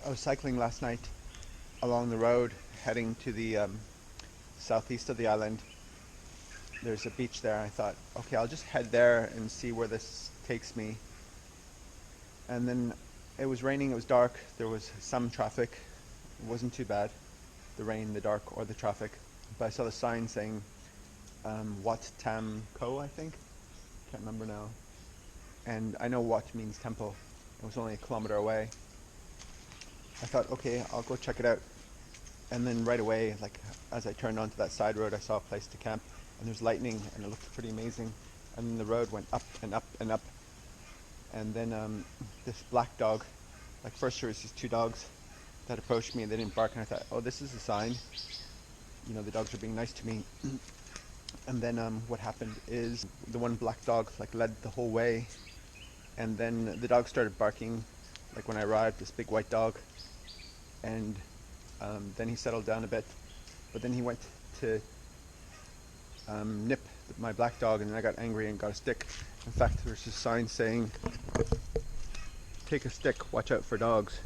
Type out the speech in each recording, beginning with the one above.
I was cycling last night along the road heading to the southeast of the island. There's a beach there. I thought, okay, I'll just head there and see where this takes me. And then it was raining, it was dark, there was some traffic. It wasn't too bad, the rain, the dark, or the traffic. But I saw the sign saying Wat Tam Ko, I think. Can't remember now. And I know Wat means temple. It was only a kilometer away. I thought, okay, I'll go check it out. And then right away, like as I turned onto that side road, I saw a place to camp, and there's lightning, and it looked pretty amazing. And then the road went up and up and up, and then this black dog, like first there was these two dogs that approached me, and they didn't bark, and I thought, oh, this is a sign. You know, the dogs are being nice to me. And then what happened is the one black dog like led the whole way, and then the dog started barking, like when I arrived, this big white dog, and then he settled down a bit, but then he went to nip my black dog, and then I got angry and got a stick. In fact, there's a sign saying, take a stick, watch out for dogs.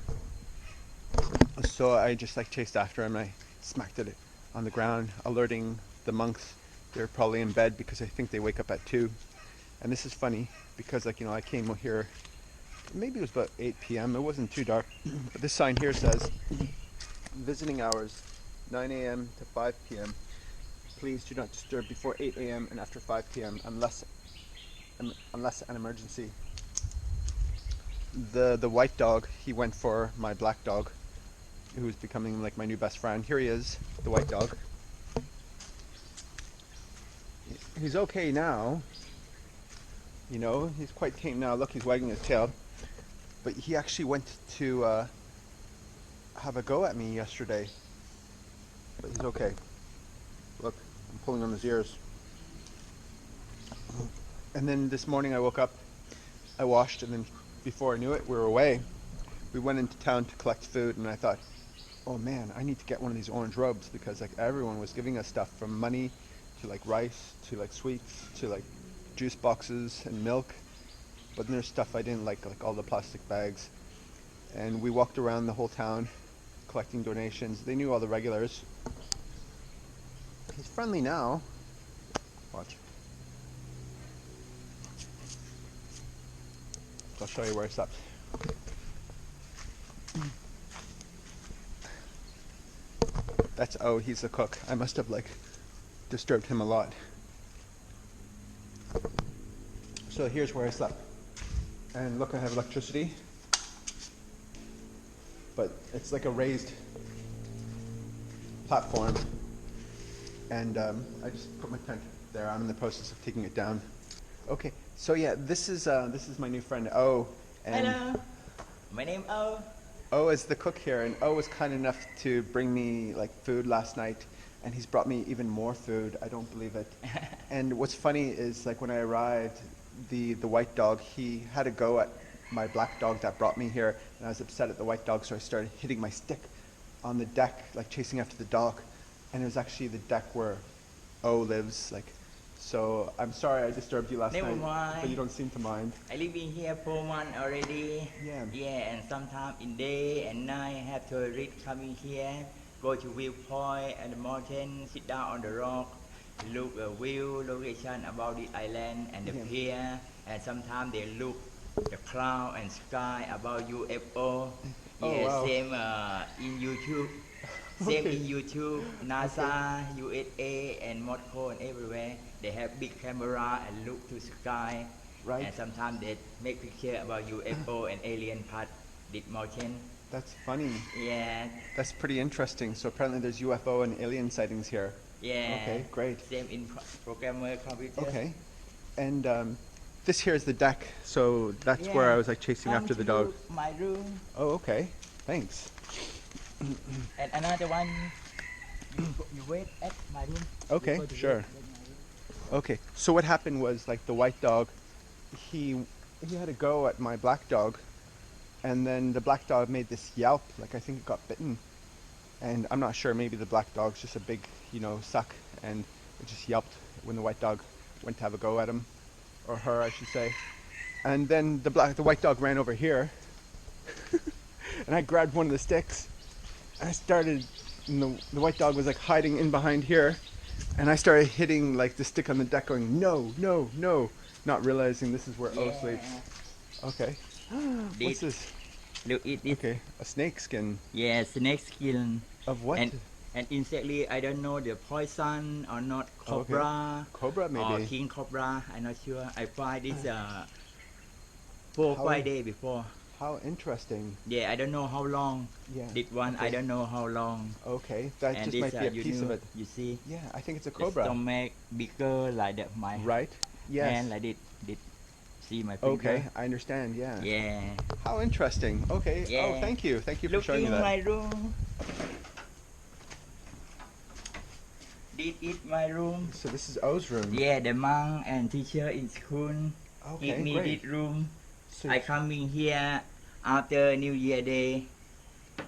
So I just like chased after him, and I smacked it on the ground, alerting the monks. They're probably in bed because I think they wake up at 2. And this is funny because, like, you know, I came here, maybe it was about 8 p.m. It wasn't too dark, but this sign here says visiting hours 9 a.m. to 5 p.m. Please do not disturb before 8 a.m. and after 5 p.m. unless an emergency. The white dog, he went for my black dog, who's becoming like my new best friend. Here he is, the white dog. He's okay now. You know, he's quite tame now. Look, he's wagging his tail. But he actually went to have a go at me yesterday. But he's okay. Look, I'm pulling on his ears. And then this morning I woke up, I washed, and then before I knew it, we were away. We went into town to collect food, and I thought, oh man, I need to get one of these orange robes, because like everyone was giving us stuff from money to like rice to like sweets to like juice boxes and milk. But then there's stuff I didn't like all the plastic bags. And we walked around the whole town collecting donations. They knew all the regulars. He's friendly now. Watch. I'll show you where I slept. That's, oh, he's the cook. I must have like disturbed him a lot. So here's where I slept. And look, I have electricity. But it's like a raised platform. And I just put my tent there. I'm in the process of taking it down. Okay, so yeah, this is my new friend O. And Hello, my name O. O is the cook here, and O was kind enough to bring me like food last night, and he's brought me even more food. I don't believe it. And what's funny is like when I arrived, the white dog, he had a go at my black dog that brought me here, and I was upset at the white dog, so I started hitting my stick on the deck, like chasing after the dog, and it was actually the deck where O lives, like. So I'm sorry I disturbed you last Never night, mind. but you don't seem to mind. I live in here 4 months already. Yeah. Yeah, and sometimes in day and night have tourists coming here, go to viewpoint and the mountain, sit down on the rock, look a view, location about the island and the Yeah. pier, and sometimes they look the cloud and sky about UFO. Oh, Yeah, wow. same in YouTube. Same Okay. in YouTube, NASA, USA, and Moscow, and everywhere. They have big camera and look to sky. Right. And sometimes they make picture about UFO and alien part the mountain. That's funny. Yeah, That's pretty interesting. So apparently there's UFO and alien sightings here. yeah. Okay, great. Same in programmer computer. Okay. And this here is the deck. So that's Yeah. where I was like chasing Come after the to dog. my room. Oh, okay. Thanks. And another one, you wait at my room. Okay, You go to sure. wait at my room. Okay. So what happened was like the white dog, he had a go at my black dog, and then the black dog made this yelp, like I think it got bitten. And I'm not sure, maybe the black dog's just a big, you know, suck, and it just yelped when the white dog went to have a go at him, or her, I should say. And then the white dog ran over here, and I grabbed one of the sticks, and I started, and the white dog was like hiding in behind here, and I started hitting like the stick on the deck, going no, no, no, not realizing this is where O Yeah. sleeps. Okay. What's This this? look it is Okay, a snake skin. yeah snake skin Of what? and instantly I don't know the poison or not Oh, okay. cobra Cobra, or maybe. king cobra. I'm not sure. I find this 4 5 days before. How interesting. Yeah, I don't know how long. Yeah. This one I okay. don't know how long. Okay, that And just this might be a you piece of know, it. you see Yeah, I think it's a the cobra. stomach bigger like that my Right? Yes. hand like this. Did see my finger? Okay, I understand. Yeah. Yeah. How interesting. Okay. Oh, Yeah. thank you. Thank you for Look showing me in that. my room. This is my room. So this is O's room. Yeah, the monk and teacher in school Okay, give me great. this room. So, I coming here after New Year Day.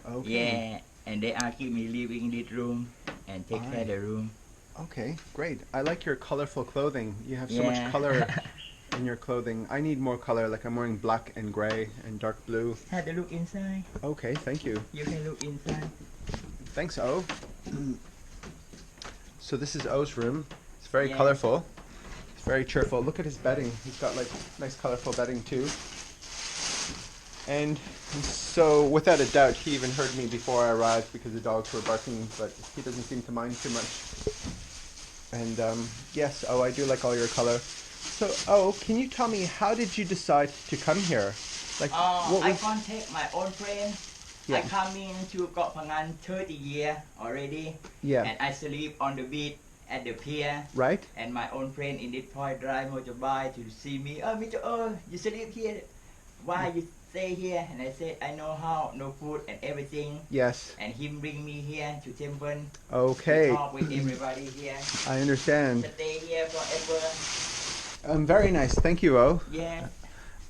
okay. Yeah, and they ask me live in this room and take care of the room. Okay, great. I like your colorful clothing. You have so Yeah. much color in your clothing. I need more color. Like I'm wearing black and gray and dark blue. Have a look inside. Okay, thank you. You can look inside. Thanks, O. So this is O's room. It's very Yeah. colorful. It's very cheerful. Look at his bedding. He's got like nice colorful bedding too. And so without a doubt, he even heard me before I arrived because the dogs were barking, but he doesn't seem to mind too much. And yes, O, I do like all your color. So, O, can you tell me, how did you decide to come here? Like, what I was... contact my own friend. I Yeah. come in to Koh Phangan 30 years already. Yeah. And I sleep on the beach at the pier. Right? And my own friend in this point drive motorbike to see me. Oh, Mr. Oh, you sleep here. Why you stay here? And I said, I know how, no food and everything. Yes. And him bring me here to temple. Okay. To talk with everybody here. I understand. Stay here forever. Very nice. Thank you, O. Yeah.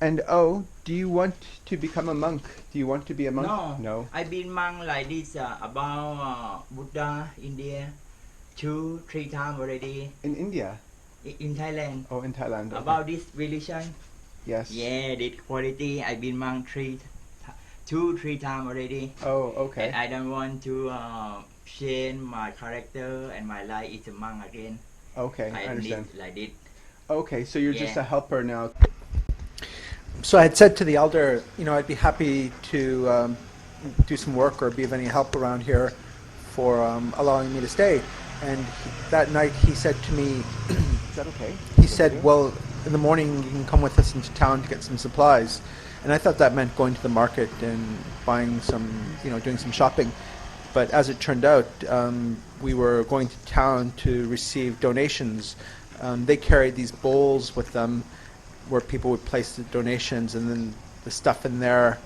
And O, do you want to become a monk? Do you want to be a monk? No. No. I've been monk like this about Buddha, India, 2-3 times already. In India? In Thailand. Oh, in Thailand. Okay. About this religion. Yes. Yeah, this quality. I've been monk 2-3 times already. Oh, okay. And I don't want to change my character and my life is a monk again. Okay, I I understand. live like this. Okay, so you're just Yeah. a helper now. So I had said to the elder, you know, I'd be happy to do some work or be of any help around here for allowing me to stay. And that night he said to me, Is that okay? he said, well, in the morning you can come with us into town to get some supplies. And I thought that meant going to the market and buying some, you know, doing some shopping. But as it turned out, we were going to town to receive donations. They carried these bowls with them where people would place the donations, and then the stuff in there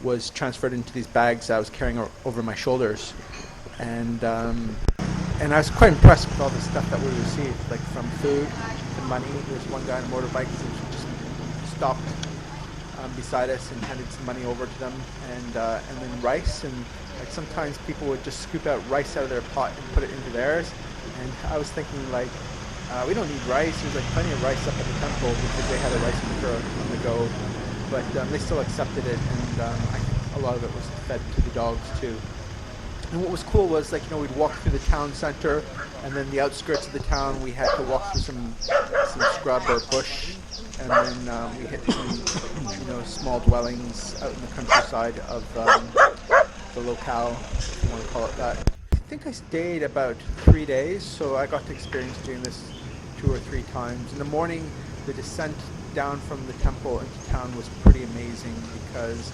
was transferred into these bags I was carrying over my shoulders. And I was quite impressed with all the stuff that we received, like from food to money. There was one guy on a motorbike who just stopped beside us and handed some money over to them, and then rice, and like sometimes people would just scoop out rice out of their pot and put it into theirs. And I was thinking, like, we don't need rice. There's like plenty of rice up at the temple because they had a rice cooker on the go, but they still accepted it, and I think a lot of it was fed to the dogs too. And what was cool was, like, you know, we'd walk through the town center, and then the outskirts of the town we had to walk through some scrub or bush, and then we hit some, you know, small dwellings out in the countryside of the locale, if you want to call it that. I think I stayed about 3 days, so I got to experience doing this 2 or 3 times. In the morning, the descent down from the temple into town was pretty amazing because,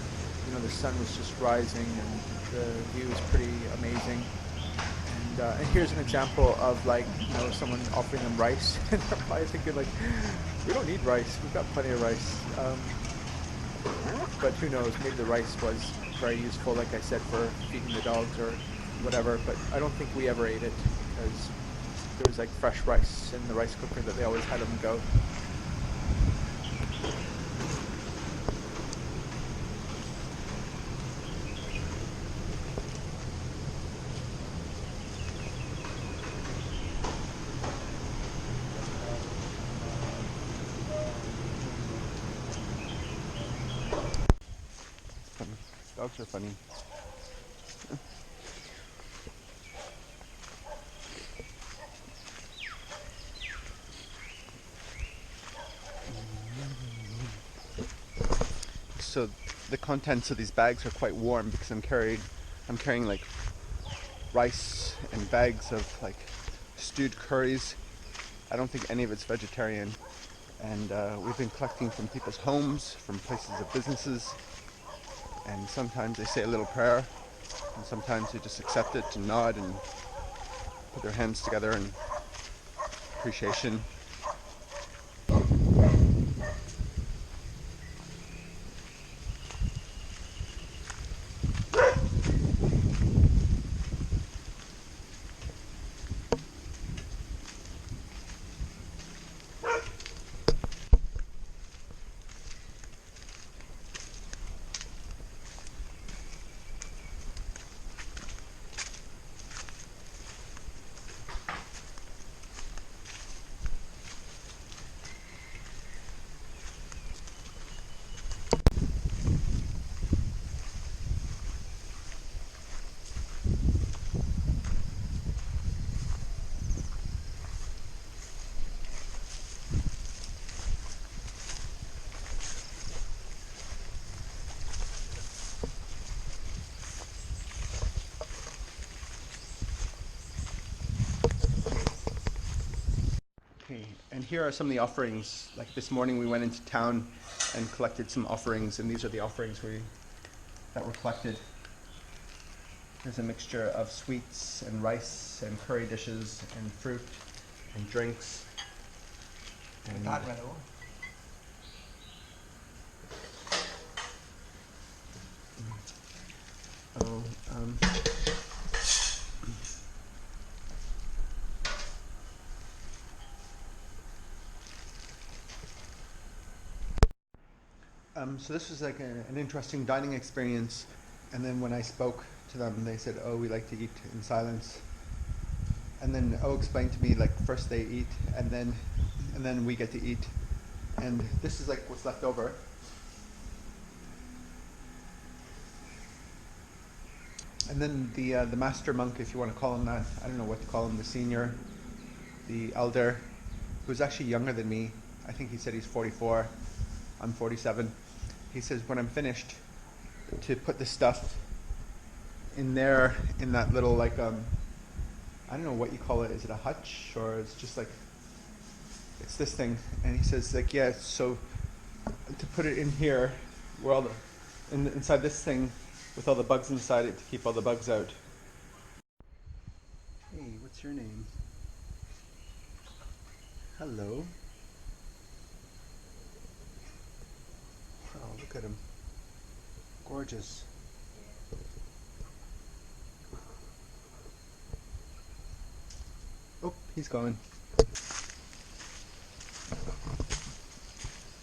you know, the sun was just rising and the view was pretty amazing. And here's an example of, like, you know, someone offering them rice, and they're probably thinking, like, we don't need rice, we've got plenty of rice. But who knows, maybe the rice was very useful, like I said, for feeding the dogs or whatever, but I don't think we ever ate it because there was like fresh rice in the rice cooker that they always had them go. Dogs are funny. So the contents of these bags are quite warm because I'm carrying like rice and bags of like stewed curries. I don't think any of it's vegetarian. And we've been collecting from people's homes, from places of businesses. And sometimes they say a little prayer, and sometimes they just accept it and nod and put their hands together in appreciation. Okay, and here are some of the offerings. Like this morning we went into town and collected some offerings, and these are the offerings that were collected. There's a mixture of sweets and rice and curry dishes and fruit and drinks. And oh, so this was like an interesting dining experience, and then when I spoke to them, they said, "Oh, we like to eat in silence." And then O explained to me like first they eat, and then we get to eat, and this is like what's left over. And then the master monk, if you want to call him that, I don't know what to call him, the senior, the elder, who's actually younger than me. I think he said he's 44. I'm 47. He says when I'm finished, to put the stuff in there, in that little like I don't know what you call it. Is it a hutch or it's just like it's this thing? And he says like yeah, so to put it in here, where all the inside this thing with all the bugs inside it to keep all the bugs out. Hey, what's your name? Hello. Oh, look at him. Gorgeous. Oh, he's gone.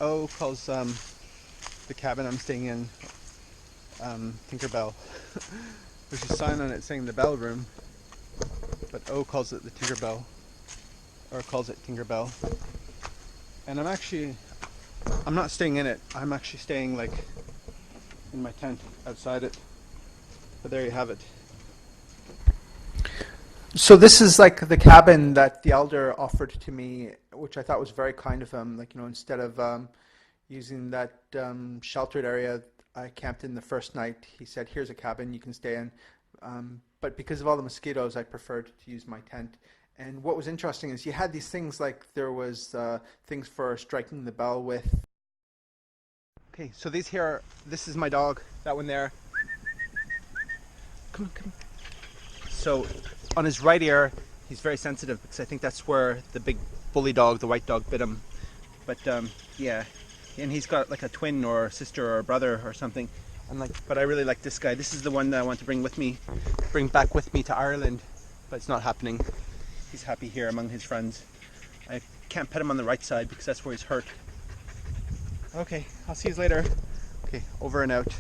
O calls the cabin I'm staying in Tinkerbell. There's a sign on it saying the bell room, but O calls it the Tinkerbell, or calls it Tinkerbell. And I'm not staying in it. I'm actually staying like in my tent outside it. But there you have it. So this is like the cabin that the elder offered to me, which I thought was very kind of him. Like, you know, instead of using that sheltered area I camped in the first night, he said, here's a cabin you can stay in. But because of all the mosquitoes, I preferred to use my tent. And what was interesting is you had these things like there was things for striking the bell with. Okay, so this is my dog, that one there. Come on, come on. So on his right ear, he's very sensitive because I think that's where the big bully dog, the white dog, bit him. But yeah, and he's got like a twin or a sister or a brother or something. But I really like this guy. This is the one that I want to bring back with me to Ireland, but it's not happening. He's happy here among his friends. I can't pet him on the right side because that's where he's hurt. Okay, I'll see you later. Okay, over and out.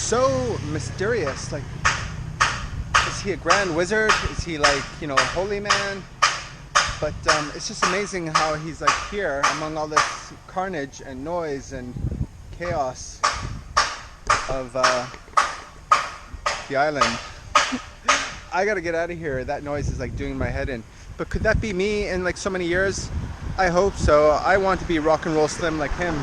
so mysterious. Like, is he a grand wizard? Is he like, you know, a holy man? But it's just amazing how he's like here among all this carnage and noise and chaos of the island. I gotta get out of here. That noise is like doing my head in. But could that be me in like so many years? I hope so. I want to be rock and roll slim like him.